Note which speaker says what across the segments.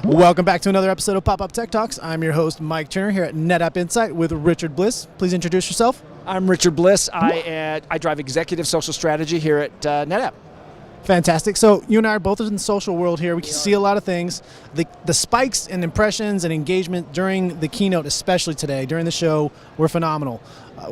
Speaker 1: Welcome back to another episode of Pop-Up Tech Talks. I'm your host, Mike Turner, here at NetApp Insight with Richard Bliss. Please introduce yourself.
Speaker 2: I'm Richard Bliss. I drive executive social strategy here at NetApp.
Speaker 1: Fantastic. So you and I are both in the social world here. We can see a lot of things. The spikes in impressions and engagement during the keynote, especially today, during the show, were phenomenal.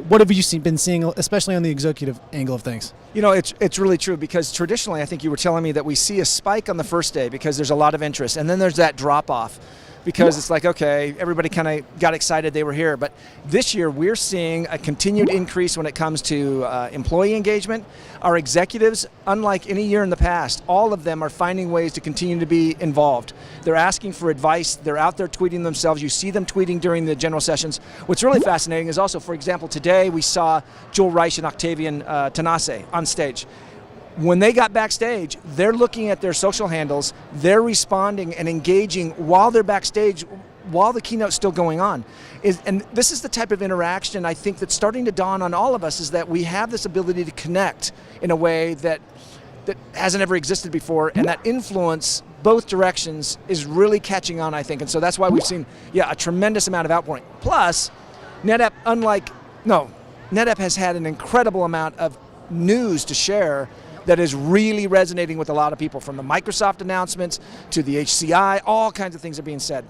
Speaker 1: What have you been seeing, especially on the executive angle of things?
Speaker 2: You know, it's really true because traditionally, I think you were telling me that we see a spike on the first day because there's a lot of interest, and then there's that drop-off because it's like, okay, everybody kind of got excited they were here. But this year, we're seeing a continued increase when it comes to employee engagement. Our executives, unlike any year in the past, all of them are finding ways to continue to be involved. They're asking for advice. They're out there tweeting themselves. You see them tweeting during the general sessions. What's really fascinating is also, for example, today we saw Joel Reich and Octavian Tanase on stage. When they got backstage, they're looking at their social handles, they're responding and engaging while they're backstage, while the keynote's still going on. And this is the type of interaction I think that's starting to dawn on all of us, is that we have this ability to connect in a way that hasn't ever existed before, and that influence both directions is really catching on, I think. And so that's why we've seen, a tremendous amount of outpouring. Plus, NetApp has had an incredible amount of news to share that is really resonating with a lot of people, from the Microsoft announcements to the HCI. All kinds of things are being said.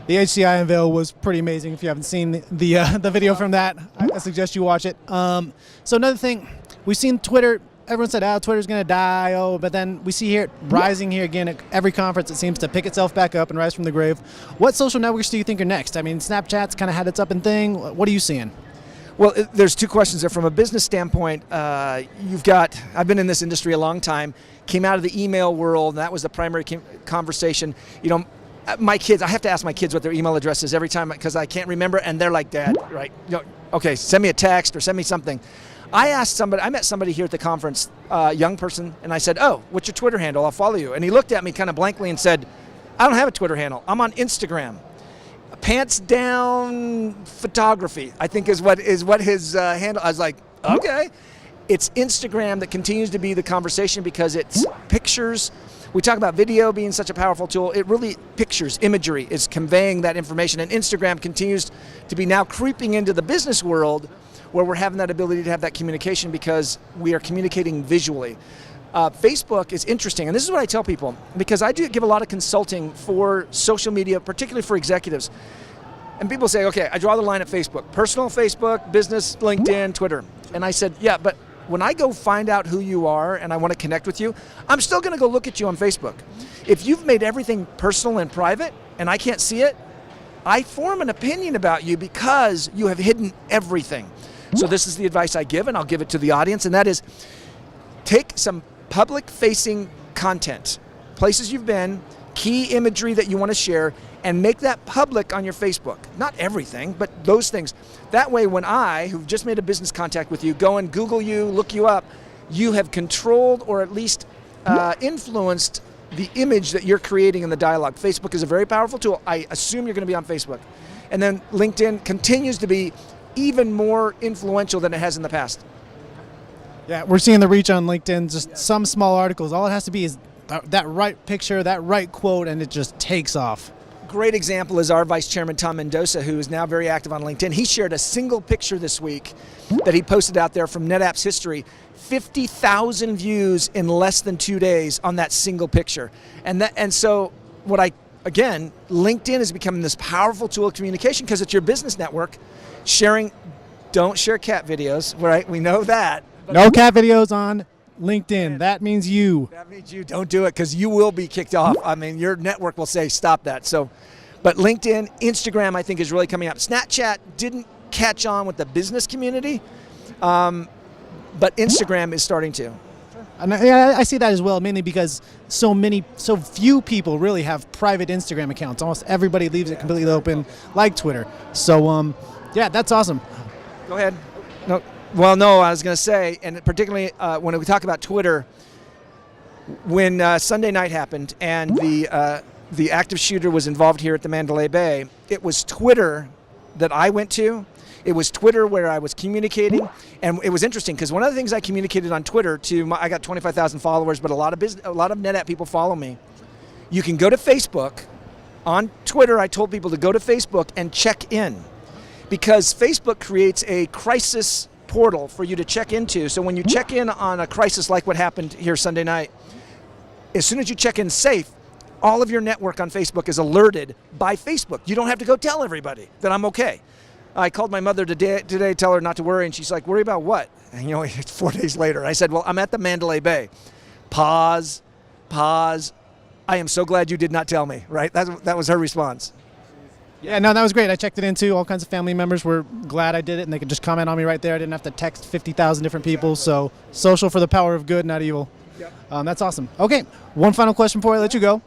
Speaker 1: The HCI unveil was pretty amazing. If you haven't seen the video from that, I suggest you watch it. So another thing, we've seen Twitter. Everyone said, Twitter's going to die, but then we see here it rising here again at every conference. It seems to pick itself back up and rise from the grave. What social networks do you think are next? I mean, Snapchat's kind of had its up and thing. What are you seeing?
Speaker 2: Well, there's two questions there. From a business standpoint, I've been in this industry a long time, came out of the email world, and that was the primary conversation. You know, my kids, I have to ask my kids what their email address is every time because I can't remember, and they're like, Dad, right? Okay, send me a text or send me something. I met somebody here at the conference, a young person, and I said, what's your Twitter handle? I'll follow you. And he looked at me kind of blankly and said, I don't have a Twitter handle. I'm on Instagram. Pants down photography, I think is what his handle. I was like, okay. It's Instagram that continues to be the conversation because it's pictures. We talk about video being such a powerful tool. It really, pictures, imagery is conveying that information, and Instagram continues to be now creeping into the business world where we're having that ability to have that communication because we are communicating visually. Facebook is interesting, and this is what I tell people, because I do give a lot of consulting for social media, particularly for executives. And people say, okay, I draw the line at Facebook. Personal Facebook, business, LinkedIn, Twitter. And I said, yeah, but when I go find out who you are and I want to connect with you, I'm still going to go look at you on Facebook. If you've made everything personal and private and I can't see it, I form an opinion about you because you have hidden everything. So this is the advice I give, and I'll give it to the audience, and that is take some public-facing content, places you've been, key imagery that you want to share, and make that public on your Facebook. Not everything, but those things. That way, when I, who've just made a business contact with you, go and Google you, look you up, you have controlled or at least influenced the image that you're creating in the dialogue. Facebook is a very powerful tool. I assume you're going to be on Facebook. And then LinkedIn continues to be even more influential than it has in the past.
Speaker 1: Yeah, we're seeing the reach on LinkedIn, just some small articles. All it has to be is that right picture, that right quote, and it just takes off.
Speaker 2: Great example is our Vice Chairman, Tom Mendoza, who is now very active on LinkedIn. He shared a single picture this week that he posted out there from NetApp's history. 50,000 views in less than 2 days on that single picture. And so LinkedIn is becoming this powerful tool of communication because it's your business network. Don't share cat videos, right? We know that.
Speaker 1: No cat videos on LinkedIn. That means you.
Speaker 2: That means you. Don't do it because you will be kicked off. I mean, your network will say stop that. But LinkedIn, Instagram, I think is really coming up. Snapchat didn't catch on with the business community, but Instagram is starting to.
Speaker 1: And I see that as well, mainly because so few people really have private Instagram accounts. Almost everybody leaves it completely open, like Twitter. So, that's awesome.
Speaker 2: Go ahead. No. Well, no, I was going to say, and particularly when we talk about Twitter, when Sunday night happened and the active shooter was involved here at the Mandalay Bay, it was Twitter that I went to It was Twitter where I was communicating, and it was interesting because one of the things I communicated on Twitter I got 25,000 followers, but a lot of NetApp people follow me. You can go to Facebook. On Twitter, I told people to go to Facebook and check in, because Facebook creates a crisis portal for you to check into. So when you check in on a crisis like what happened here Sunday night, as soon as you check in safe, all of your network on Facebook is alerted by Facebook. You don't have to go tell everybody that I'm okay. I called my mother today, tell her not to worry, and she's like, worry about what? And it's 4 days later. I said, well, I'm at the Mandalay Bay. Pause. I am so glad you did not tell me, right? That was her response.
Speaker 1: Yeah, no, that was great. I checked it in too. All kinds of family members were glad I did it, and they could just comment on me right there. I didn't have to text 50,000 different people. So social for the power of good, not evil.
Speaker 2: Yep.
Speaker 1: That's awesome. Okay, one final question before I let you go.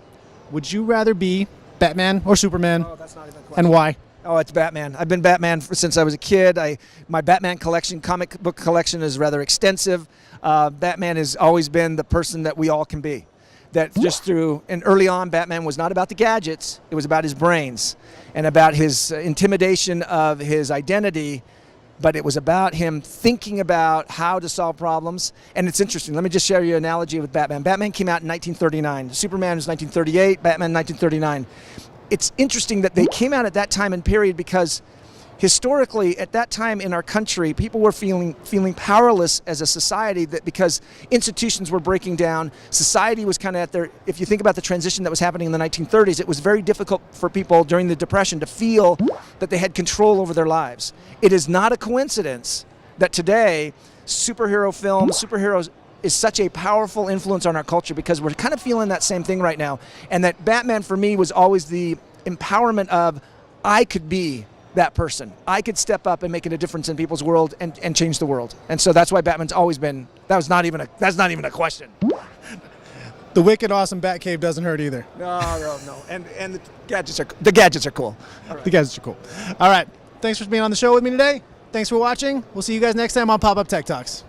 Speaker 1: Would you rather be Batman or Superman?
Speaker 2: Oh, that's not even a question.
Speaker 1: And why?
Speaker 2: Oh, it's Batman. I've been Batman since I was a kid. My Batman collection, comic book collection, is rather extensive. Batman has always been the person that we all can be. And early on, Batman was not about the gadgets. It was about his brains and about his intimidation of his identity. But it was about him thinking about how to solve problems. And it's interesting. Let me just share you an analogy with Batman. Batman came out in 1939. Superman was 1938. Batman 1939. It's interesting that they came out at that time and period because historically, at that time in our country, people were feeling powerless as a society, that because institutions were breaking down, society was kind of at their, if you think about the transition that was happening in the 1930s, it was very difficult for people during the Depression to feel that they had control over their lives. It is not a coincidence that today, superheroes is such a powerful influence on our culture, because we're kind of feeling that same thing right now. And that Batman for me was always the empowerment of, I could be that person. I could step up and make a difference in people's world and change the world. And so that's why Batman's always been, that's not even a question.
Speaker 1: The wicked awesome Batcave doesn't hurt either.
Speaker 2: No. And the gadgets are cool.
Speaker 1: Right. The gadgets are cool. All right. Thanks for being on the show with me today. Thanks for watching. We'll see you guys next time on Pop Up Tech Talks.